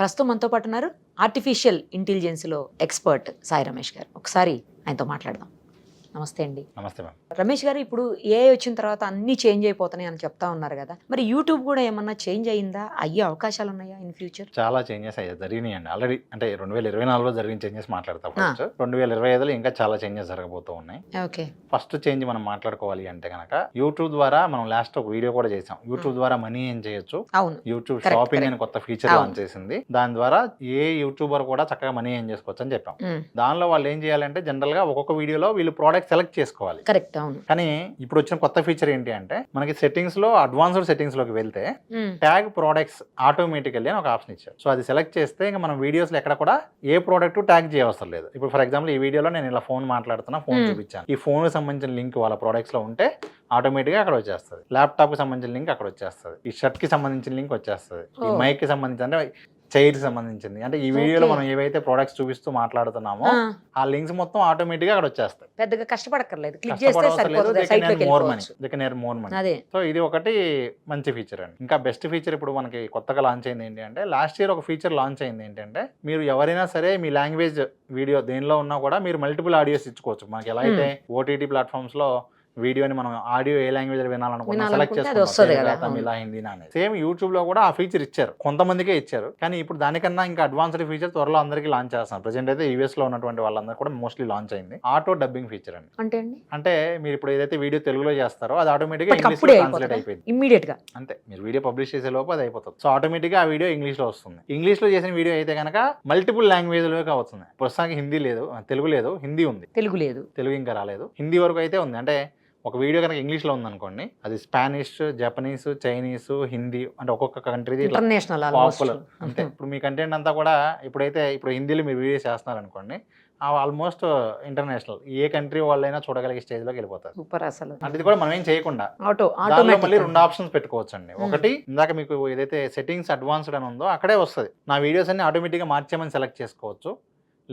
ప్రస్తుతం మనతో పాటు ఉన్నారు ఆర్టిఫిషియల్ ఇంటెలిజెన్స్లో ఎక్స్పర్ట్ సాయి రమేష్ గారు. ఒకసారి ఆయనతో మాట్లాడదాం. నమస్తే అండి. నమస్తే మ్యామ్. రమేష్ గారు, ఇప్పుడు ఏఐ వచ్చిన తర్వాత అన్నీ చేంజ్ అయిపోతున్నాయి అని చెప్తా ఉన్నారు కదా, మరి యూట్యూబ్ కూడా ఏమన్నా చేంజ్ అయ్యిందా? అయ్యే అవకాశాలు ఉన్నాయా ఇన్ ఫ్యూచర్? చాలా చేంజెస్ అయ్యాయి, జరిగినాయండి ఆల్రెడీ. అంటే 2024లో జరిగిన చేంజెస్ మాట్లాడతాం ఫస్ట్. 2025లో ఇంకా చాలా చేంజెస్ జరగబోతూ ఉన్నాయి. ఓకే. ఫస్ట్ చేంజ్ మనం మాట్లాడుకోవాలి అంటే కనుక యూట్యూబ్ ద్వారా మనం లాస్ట్ ఒక వీడియో కూడా చేసాం. యూట్యూబ్ ద్వారా మనీ ఏం చేయొచ్చు. అవును. యూట్యూబ్ Correct, షాపింగ్ అని correct. కొత్త ఫీచర్ లాంచ్ చేసింది. దాని ద్వారా ఏ యూట్యూబర్ కూడా చక్కగా మనీ ఏం చేసుకోవచ్చు అని చెప్పాం. దానిలో వాళ్ళు ఏం చేయాలంటే జనరల్ గా ఒక్కొక్క వీడియోలో వీళ్ళు ప్రోడక్ట్ సెలెక్ట్ చేసుకోవాలి. కరెక్ట్. అవును. కానీ ఇప్పుడు వచ్చిన కొత్త ఫీచర్ ఏంటి అంటే మనకి సెట్టింగ్స్ లో అడ్వాన్స్డ్ సెట్టింగ్స్ లోకి వెళ్తే ట్యాగ్ ప్రోడక్ట్స్ ఆటోమేటికల్లీ అని ఒక ఆప్షన్ ఇచ్చారు. సో అది సెలెక్ట్ చేస్తే ఇంకా మనం వీడియోస్ లో ఎక్కడ కూడా ఏ ప్రోడక్ట్ ట్యాగ్ చేయవసరం లేదు. ఇప్పుడు ఫర్ ఎగ్జాంపుల్ ఈ వీడియోలో నేను ఇలా ఫోన్ మాట్లాడుతున్నా, ఫోన్ చూపించాను. ఈ ఫోన్ కి సంబంధించిన లింక్ వాళ్ళ ప్రొడక్ట్స్ లో ఉంటే ఆటోమేటిక్గా అక్కడ వచ్చేస్తుంది. ల్యాప్టాప్ కి సంబంధించిన లింక్ అక్కడ వచ్చేస్తుంది. ఈ షర్ట్ కి సంబంధించిన లింక్ వచ్చేస్తుంది. ఈ మైక్ కి సంబంధించిన అంటే చైర్ సంబంధించింది. అంటే ఈ వీడియోలో మనం ఏవైతే ప్రొడక్ట్స్ చూపిస్తూ మాట్లాడుతున్నామో ఆ లింక్స్ మొత్తం ఆటోమేటిక్ గా అక్కడ వచ్చేస్తాయి. పెద్దగా కష్టపడక్కర్లేదు, క్లిక్ చేస్తే సరిపోతుంది, సైట్ లోకి వెళ్ళిపోవచ్చు. అదే. సో ఇది ఒకటి మంచి ఫీచర్ అండి. ఇంకా బెస్ట్ ఫీచర్ ఇప్పుడు మనకి కొత్తగా లాంచ్ అయింది ఏంటి అంటే, లాస్ట్ ఇయర్ ఒక ఫీచర్ లాంచ్ అయింది ఏంటంటే, మీరు ఎవరైనా సరే మీ లాంగ్వేజ్ వీడియో దేనిలో ఉన్నా కూడా మీరు మల్టిపుల్ ఆడియోస్ ఇచ్చుకోవచ్చు. మనకి ఎలా అయితే ఓటీటీ ప్లాట్ఫామ్స్ లో వీడియోని మనం ఆడియో ఏ లాంగ్వేజ్ లో వినాలనుకుంటున్నా సెలెక్ట్ చేసుకుంటాం, తమిళ, హిందీ అనేది. సేమ్ యూట్యూబ్ లో కూడా ఆ ఫీచర్ ఇచ్చారు, కొంతమందికే ఇచ్చారు. కానీ ఇప్పుడు దానికన్నా ఇంకా అడ్వాన్స్డ్ ఫీచర్ త్వరలో అందరికీ లాంచ్ చేస్తున్నారు. ప్రెజెంట్ అయితే యూఎస్ లో ఉన్నటువంటి వాళ్ళందరూ కూడా మోస్ట్లీ లాంచ్ అయింది. ఆటో డబ్బింగ్ ఫీచర్ అండి. అంటే మీరు ఇప్పుడు ఏదైతే వీడియో తెలుగులో చేస్తారో అది ఆటోమేటిక్ గా ఇంగ్లీష్ లో ట్రాన్స్లేట్ అయిపోయింది ఇమ్మీడియట్ గా. అంతే, మీరు వీడియో పబ్లిష్ చేసే లోపు అది అయిపోతుంది. సో ఆటోమేటిక్ గా ఆ వీడియో ఇంగ్లీష్ లో వస్తుంది. ఇంగ్లీష్ లో చేసిన వీడియో అయితే కనుక మల్టిపుల్ లాంగ్వేజ్ లోకి వస్తుంది. ప్రస్తుతానికి హిందీ లేదు, తెలుగు లేదు, హిందీ ఉంది. తెలుగు ఇంకా రాలేదు, హిందీ వరకు అయితే ఉంది. అంటే ఒక వీడియో కనుక ఇంగ్లీష్లో ఉందనుకోండి, అది స్పానిష్, జపనీస్, చైనీస్, హిందీ, అంటే ఒక్కొక్క కంట్రీది పాపులర్. అంతే. ఇప్పుడు మీ కంటెంట్ అంతా కూడా ఇప్పుడు హిందీలో మీరు వీడియో చేస్తున్నారు అనుకోండి, ఆల్మోస్ట్ ఇంటర్నేషనల్ ఏ కంట్రీ వాళ్ళైనా చూడగలిగే స్టేజ్ లోకి వెళ్ళిపోతారు. సూపర్ అసలు. అంటే ఇది కూడా మనం ఏం చేయకుండా మళ్ళీ 2 ఆప్షన్స్ పెట్టుకోవచ్చు అండి. ఒకటి, ఇందాక మీకు ఏదైతే సెట్టింగ్స్ అడ్వాన్స్డ్ అని ఉందో అక్కడే వస్తుంది. నా వీడియోస్ అన్ని ఆటోమేటిక్గా మార్చామని సెలెక్ట్ చేసుకోవచ్చు.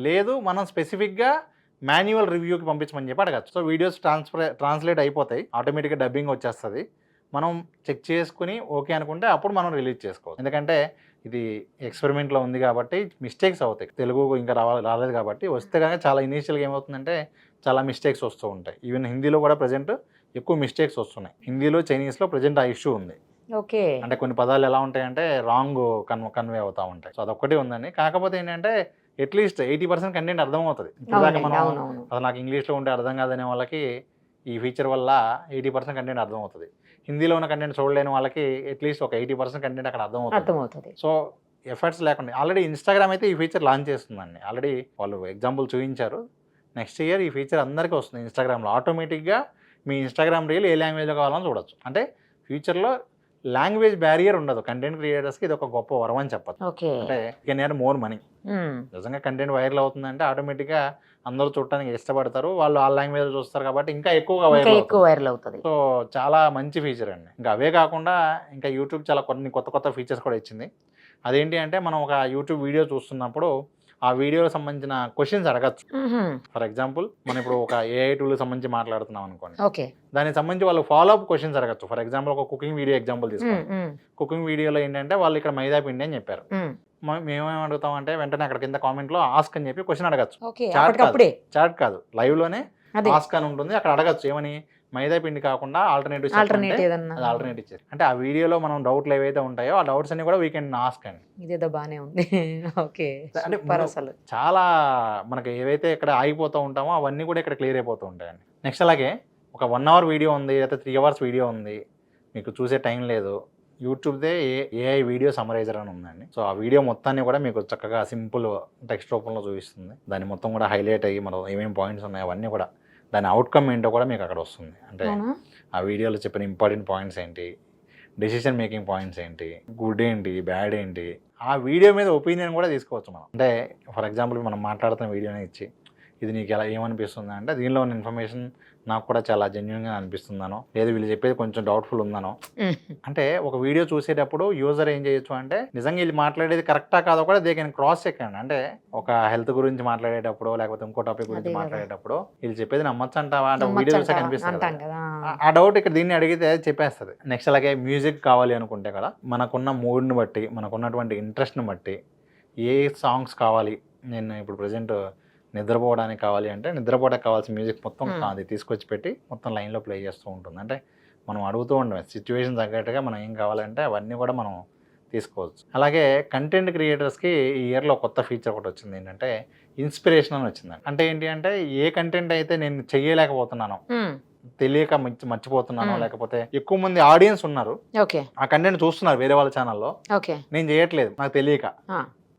లేదు మనం స్పెసిఫిక్గా మాన్యువల్ రివ్యూకి పంపించమని చెప్పి అడగచ్చు. సో వీడియోస్ ట్రాన్స్లేట్ అయిపోతాయి, ఆటోమేటిక్గా డబ్బింగ్ వచ్చేస్తుంది. మనం చెక్ చేసుకుని ఓకే అనుకుంటే అప్పుడు మనం రిలీజ్ చేసుకోవచ్చు. ఎందుకంటే ఇది ఎక్స్పెరిమెంట్లో ఉంది కాబట్టి మిస్టేక్స్ అవుతాయి. తెలుగు ఇంకా రాలేదు కాబట్టి, వస్తే కనుక చాలా ఇనీషియల్గా ఏమవుతుందంటే చాలా మిస్టేక్స్ వస్తూ ఉంటాయి. ఈవెన్ హిందీలో కూడా ప్రజెంట్ ఎక్కువ మిస్టేక్స్ వస్తున్నాయి. హిందీలో, చైనీస్లో ప్రజెంట్ ఆ ఇష్యూ ఉంది. ఓకే. అంటే కొన్ని పదాలు ఎలా ఉంటాయంటే రాంగ్ కన్వే అవుతూ ఉంటాయి. సో అదొక్కటి ఉందండి. కాకపోతే ఏంటంటే అట్లీస్ట్ 80% కంటెంట్ అర్థమవుతుంది. ఇప్పుడు మనం అసలు నాకు ఇంగ్లీష్లో ఉంటే అర్థం కాదనే వాళ్ళకి ఈ ఫీచర్ వల్ల 80% కంటెంట్ అర్థమవుతుంది. హిందీలో ఉన్న కంటెంట్ చూడలేని వాళ్ళకి అట్లీస్ట్ ఒక 80% కంటెంట్ అక్కడ అర్థమవుతుంది. సో ఎఫర్ట్స్ లేకుండా ఆల్రెడీ ఇన్స్టాగ్రామ్ అయితే ఈ ఫీచర్ లాంచ్ చేస్తుందండి. ఆల్రెడీ వాళ్ళు ఎగ్జాంపుల్ చూపించారు. నెక్స్ట్ ఇయర్ ఈ ఫీచర్ అందరికీ వస్తుంది. ఇన్స్టాగ్రామ్లో ఆటోమేటిక్గా మీ ఇన్స్టాగ్రామ్ రీల్ ఏ లాంగ్వేజ్లో కావాలని చూడొచ్చు. అంటే ఫ్యూచర్లో లాంగ్వేజ్ బ్యారియర్ ఉండదు. కంటెంట్ క్రియేటర్స్కి ఇది ఒక గొప్ప వరం అని చెప్పచ్చు. అంటే కెన్ ఎర్న్ మోర్ మనీ. నిజంగా కంటెంట్ వైరల్ అవుతుందంటే ఆటోమేటిక్గా అందరూ చూడటానికి ఇష్టపడతారు. వాళ్ళు ఆ లాంగ్వేజ్ చూస్తారు కాబట్టి ఇంకా ఎక్కువగా వైరల్ అవుతుంది. సో చాలా మంచి ఫీచర్ అండి. ఇంకా అవే కాకుండా ఇంకా యూట్యూబ్ చాలా కొన్ని కొత్త ఫీచర్స్ కూడా ఇచ్చింది. అదేంటి అంటే, మనం ఒక యూట్యూబ్ వీడియో చూస్తున్నప్పుడు ఆ వీడియోకి సంబంధించిన క్వశ్చన్స్ అడగచ్చు. ఫర్ ఎగ్జాంపుల్ మనం ఇప్పుడు ఒక ఏఐ టూల్ సంబంధించి మాట్లాడుతున్నాం అనుకోండి, దానికి సంబంధించి వాళ్ళు ఫాలో అప్ క్వశ్చన్స్ అడగచ్చు. ఫర్ ఎగ్జాంపుల్ ఒక కుకింగ్ వీడియో ఎగ్జాంపుల్ తీసుకోండి. కుకింగ్ వీడియోలో ఏంటంటే వాళ్ళు ఇక్కడ మైదా పిండి అని చెప్పారు. మేమేం అడుగుతాం అంటే వెంటనే అక్కడ కింద కామెంట్ లో ఆస్క్ అని చెప్పి క్వశ్చన్ అడగచ్చు. చాట్ కాదు, లైవ్ లోనే ఆస్క్ అని ఉంటుంది. అక్కడ అడగచ్చు ఏమని, మైదా పిండి కాకుండా ఆల్టర్నేటివ్ ఇచ్చారు. అంటే ఆ వీడియోలో మనం డౌట్లు ఏవైతే ఉంటాయో ఆ డౌట్స్ అన్ని కూడా వీ కెన్ ఆస్క్ అండి. ఇదేదో బానే ఉంది. ఓకే. అంటే చాలా మనకి ఏవైతే ఇక్కడ ఆగిపోతూ ఉంటామో అవన్నీ కూడా ఇక్కడ క్లియర్ అయిపోతూ ఉంటాయండి. నెక్స్ట్ అలాగే ఒక 1 hour వీడియో ఉంది, లేదా 3 hours వీడియో ఉంది, మీకు చూసే టైం లేదు, యూట్యూబ్దే ఏఐ వీడియో సమరైజర్ అని ఉందండి. సో ఆ వీడియో మొత్తాన్ని కూడా మీకు చక్కగా సింపుల్ టెక్స్ట్ రూపంలో చూపిస్తుంది. దాన్ని మొత్తం కూడా హైలైట్ అయ్యి మనం ఏమేమి పాయింట్స్ ఉన్నాయో అవన్నీ కూడా, దాని అవుట్కమ్ ఏంటో కూడా మీకు అక్కడ వస్తుంది. అంటే ఆ వీడియోలో చెప్పిన ఇంపార్టెంట్ పాయింట్స్ ఏంటి, డెసిషన్ మేకింగ్ పాయింట్స్ ఏంటి, గుడ్ ఏంటి, బ్యాడ్ ఏంటి, ఆ వీడియో మీద ఒపీనియన్ కూడా తీసుకోవచ్చు మనం. అంటే ఫర్ ఎగ్జాంపుల్ మనం మాట్లాడుతున్న వీడియోని ఇచ్చి ఇది నీకు ఎలా ఏమనిపిస్తుంది అంటే, దీనిలో ఉన్న ఇన్ఫర్మేషన్ నాకు కూడా చాలా జెన్యున్గా అనిపిస్తుందనో, లేదు వీళ్ళు చెప్పేది కొంచెం డౌట్ఫుల్ ఉందనో. అంటే ఒక వీడియో చూసేటప్పుడు యూజర్ ఏం చేయొచ్చు అంటే, నిజంగా వీళ్ళు మాట్లాడేది కరెక్టా కాదో కూడా దే కెన్ క్రాస్ చెక్ అండి. అంటే ఒక హెల్త్ గురించి మాట్లాడేటప్పుడు, లేకపోతే ఇంకో టాపిక్ గురించి మాట్లాడేటప్పుడు వీళ్ళు చెప్పేది నమ్మచ్చు అంటావా అంటే వీడియో చూసే కనిపిస్తుంది. ఆ డౌట్ ఇక్కడ దీన్ని అడిగితే చెప్పేస్తుంది. నెక్స్ట్ అలాగే మ్యూజిక్ కావాలి అనుకుంటే కదా, మనకున్న మూడ్ని బట్టి, మనకున్నటువంటి ఇంట్రెస్ట్ని బట్టి ఏ సాంగ్స్ కావాలి, నేను ఇప్పుడు ప్రజెంట్ నిద్రపోవడానికి కావాలి అంటే నిద్రపోవడానికి కావాల్సిన మ్యూజిక్ మొత్తం అది తీసుకొచ్చి పెట్టి మొత్తం లైన్లో ప్లే చేస్తూ ఉంటుంది. అంటే మనం అడుగుతూ ఉండమే, సిచ్యువేషన్ తగ్గట్టుగా మనం ఏం కావాలంటే అవన్నీ కూడా మనం తీసుకోవచ్చు. అలాగే కంటెంట్ క్రియేటర్స్కి ఈ ఇయర్లో కొత్త ఫీచర్ ఒకటి వచ్చింది, ఏంటంటే ఇన్స్పిరేషన్ అని వచ్చిందండి. అంటే ఏంటి అంటే ఏ కంటెంట్ అయితే నేను చెయ్యలేకపోతున్నానో, తెలియక మర్చిపోతున్నాను, లేకపోతే ఎక్కువ మంది ఆడియన్స్ ఉన్నారు, ఆ కంటెంట్ చూస్తున్నారు వేరే వాళ్ళ ఛానల్లో, నేను చేయట్లేదు నాకు తెలియక,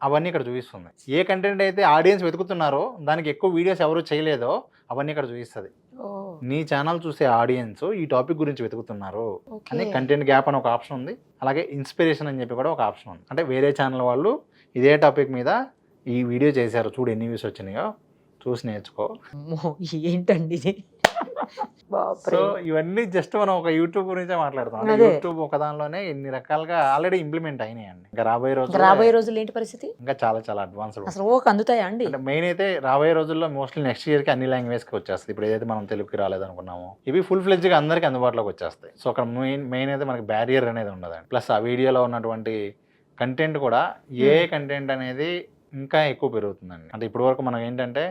అవన్నీ ఇక్కడ చూపిస్తుంది. ఏ కంటెంట్ అయితే ఆడియన్స్ వెతుకుతున్నారో దానికి ఎక్కువ వీడియోస్ ఎవరు చేయలేదో అవన్నీ ఇక్కడ చూపిస్తుంది. నీ ఛానల్ చూసే ఆడియన్స్ ఈ టాపిక్ గురించి వెతుకుతున్నారు అని కంటెంట్ గ్యాప్ అని ఒక ఆప్షన్ ఉంది. అలాగే ఇన్స్పిరేషన్ అని చెప్పి కూడా ఒక ఆప్షన్ ఉంది. అంటే వేరే ఛానల్ వాళ్ళు ఇదే టాపిక్ మీద ఈ వీడియో చేశారు, చూడు ఎన్ని వ్యూస్ వచ్చినాయో, చూసి నేర్చుకో. ఏంటండి సో ఇవన్నీ జస్ట్ మనం ఒక యూట్యూబ్ గురించే మాట్లాడుతాం. యూట్యూబ్ ఒక దానిలోనే ఎన్ని రకాలుగా ఆల్రెడీ ఇంప్లిమెంట్ అయినాయండి. ఇంకా రాబోయే రోజుల్లో ఏంటి పరిస్థితి, ఇంకా చాలా చాలా అడ్వాన్స్డ్ అసలు అందుతాయా అండి. అంటే మెయిన్ అయితే రాబోయే రోజుల్లో మోస్ట్లీ నెక్స్ట్ ఇయర్ కి అన్ని లాంగ్వేజ్ కి వచ్చేస్తాయి. ఇప్పుడు ఏదైతే మనం తెలుగుకి రాలేదనుకున్నామో ఇవి ఫుల్ ఫ్లెడ్జ్ గా అందరికి అందుబాటులోకి వచ్చేస్తాయి. సో అక్కడ మెయిన్ అయితే మనకి బ్యారియర్ అనేది ఉండదండి. ప్లస్ ఆ వీడియోలో ఉన్నటువంటి కంటెంట్ కూడా ఏ కంటెంట్ అనేది ఇంకా ఎక్కువ పెరుగుతుందండి. అంటే ఇప్పటి వరకు మనం ఏంటంటే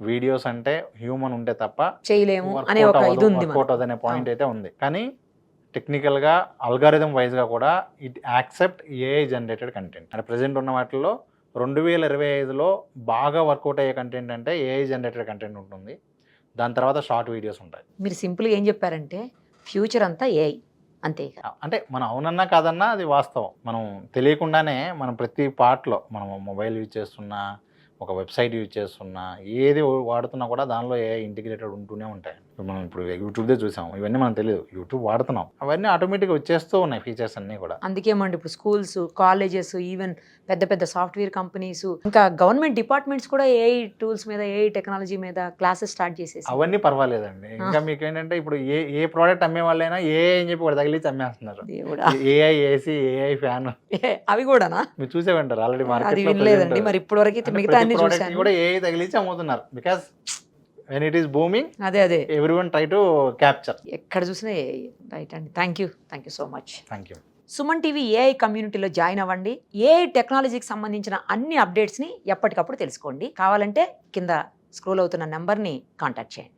వీడియోస్ అంటే హ్యూమన్ ఉంటే తప్ప చేయలేము అనే ఒక ఇది ఉంది, వర్కౌట్ అనే పాయింట్ అయితే ఉంది. కానీ టెక్నికల్గా అల్గారిథం వైజ్గా కూడా it accept AI generated content. అంటే ప్రజెంట్ ఉన్న వాటిల్లో 2025లో బాగా వర్కౌట్ అయ్యే కంటెంట్ అంటే ఏఐ జనరేటెడ్ కంటెంట్ ఉంటుంది. దాని తర్వాత షార్ట్ వీడియోస్ ఉంటాయి. మీరు సింపుల్గా ఏం చెప్పారంటే ఫ్యూచర్ అంతా ఏఐ అంతే. అంటే మనం అవునన్నా కాదన్నా అది వాస్తవం. మనం తెలియకుండానే మనం ప్రతి పార్ట్లో మనం మొబైల్ యూజ్ చేస్తున్నా, ఒక వెబ్సైట్ యూజ్ చేస్తున్నా, ఏది వాడుతున్నా కూడా దానిలో ఏ ఇంటిగ్రేటెడ్ ఉంటూనే ఉంటాయి. మనం ఇప్పుడు యూట్యూబ్దే చూసాం, ఇవన్నీ మనకు తెలియదు, యూట్యూబ్ వాడుతున్నాం, అవన్నీ ఆటోమేటిక్గా వచ్చేస్తూ ఉన్నాయి ఫీచర్స్ అన్నీ కూడా. అందుకేమండి ఇప్పుడు స్కూల్స్, కాలేజెస్, ఈవెన్ పెద్ద పెద్ద సాఫ్ట్వేర్ కంపెనీస్, ఇంకా గవర్నమెంట్ డిపార్ట్మెంట్స్ కూడా ఏఐ టూల్స్ మీద, ఏఐ టెక్నాలజీ మీద క్లాసెస్ స్టార్ట్ చేసేసి. అవన్నీ పర్వాలేదండి. ఇంకా మీకు ఏంటంటే ఇప్పుడు ఏ ప్రోడక్ట్ అమ్మే వాళ్ళైనా ఏఐ అని చెప్పి కూడా తగిలించి అమ్మేస్తున్నారు. ఏఐ ఏసీ, ఏఐ ఫ్యాన్, అవి కూడానా మీరు చూసే ఉంటారు ఆల్రెడీ మార్కెట్. మరి ఇప్పుడు వరకు మిగతా కూడా ఏఐ తగిలించి అమ్ముతున్నారు. Because when it is booming, అదే everyone try to capture. ఎక్కడ చూసినా రైట్ అండి. Thank you so much. Thank you. Suman TV AI కమ్యూనిటీలో జాయిన్ అవ్వండి. ఏఐ టెక్నాలజీకి సంబంధించిన అన్ని అప్డేట్స్ని ఎప్పటికప్పుడు తెలుసుకోండి. కావాలంటే కింద స్క్రోల్ అవుతున్న నెంబర్ని కాంటాక్ట్ చేయండి.